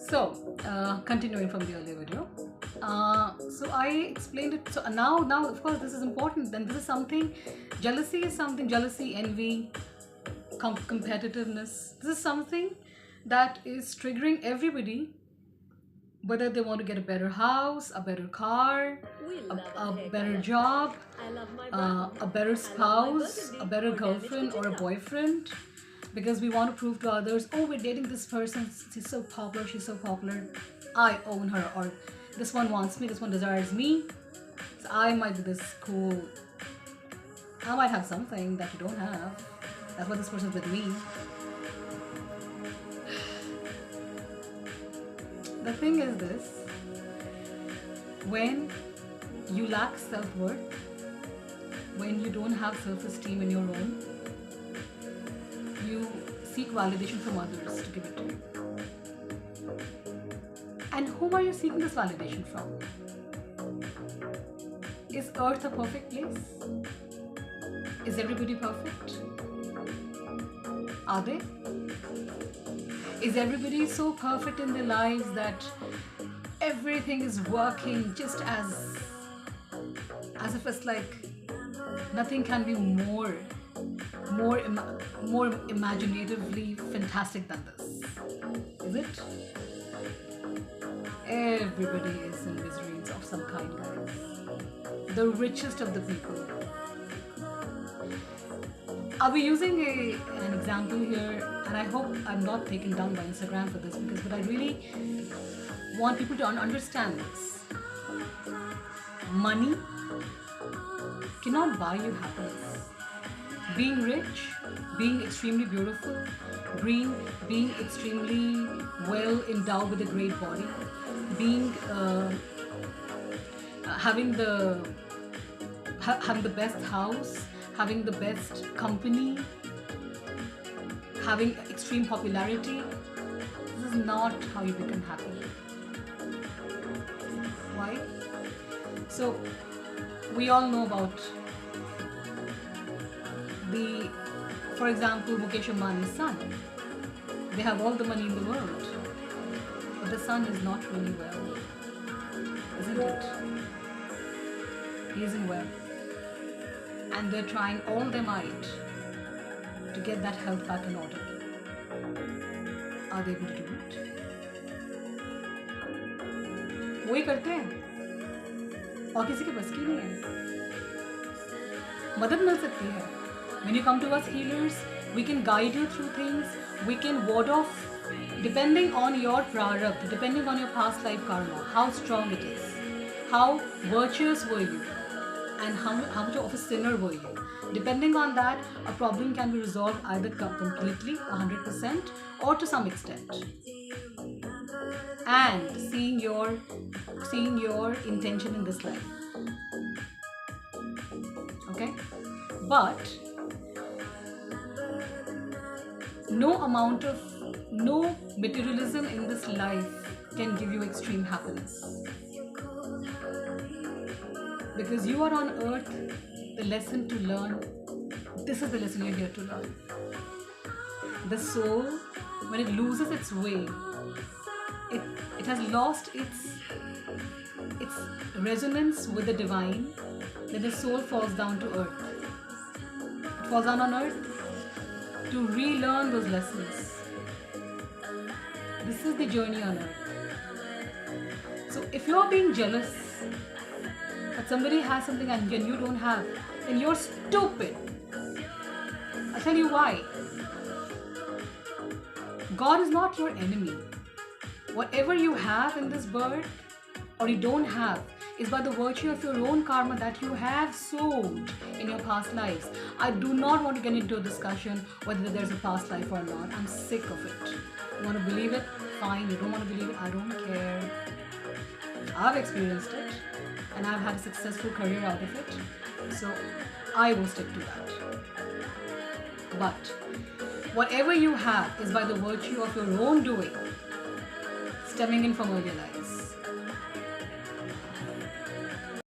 So, continuing from the earlier video. So I explained it. So now, of course, this is important. Then this is something. Jealousy is something. Jealousy, envy, competitiveness. This is something that is triggering everybody, whether they want to get a better house, a better car, a better job, a better spouse, a better girlfriend or a boyfriend, because we want to prove to others, oh, we're dating this person, she's so popular, she's so popular, I own her, or this one wants me, this one desires me, so I might be this cool, I might have something that you don't have, that's why this person's with me. The thing is this, when you lack self-worth, when you don't have self-esteem in your own, you seek validation from others to give it to you. And whom are you seeking this validation from? Is Earth a perfect place? Is everybody perfect? Are they? Is everybody so perfect in their lives that everything is working just as if it's like nothing can be more imaginatively fantastic than this? Is it? Everybody is in miseries of some kind, guys. The richest of the people. I'll be using an example here, and I hope I'm not taken down by Instagram for this, but I really want people to understand this. Money cannot buy you happiness. Being rich, being extremely beautiful, being extremely well endowed with a great body, being having the best house, having the best company, having extreme popularity, this is not how you become happy. Why? So, we all know about for example, Mukesh Ambani's son. They have all the money in the world, but the son is not really well, isn't it? He isn't well. And they're trying all their might to get that health back in order. Are they able to do it? वही करते हैं और किसी के बस की नहीं है. मदद मिल सकती है. When you come to us healers, we can guide you through things. We can ward off, depending on your prarabdha, depending on your past life karma, how strong it is, how virtuous were you, and how much of a sinner were you. Depending on that, a problem can be resolved either completely, 100%, or to some extent. And seeing your intention in this life. Okay? But no materialism in this life can give you extreme happiness. Because you are on earth, the lesson to learn, this is the lesson you're here to learn. The soul, when it loses its way, it has lost its resonance with the divine, then the soul falls down to earth. It falls down on earth to relearn those lessons. This is the journey on earth. So if you're being jealous that somebody has something and you don't have, then you're stupid. I'll tell you why. God is not your enemy. Whatever you have in this birth or you don't have is by the virtue of your own karma that you have sowed in your past lives. I do not want to get into a discussion whether there's a past life or not. I'm sick of it. You want to believe it? Fine. You don't want to believe it? I don't care. I've experienced it and I've had a successful career out of it. So I will stick to that. But whatever you have is by the virtue of your own doing, stemming in from earlier lives.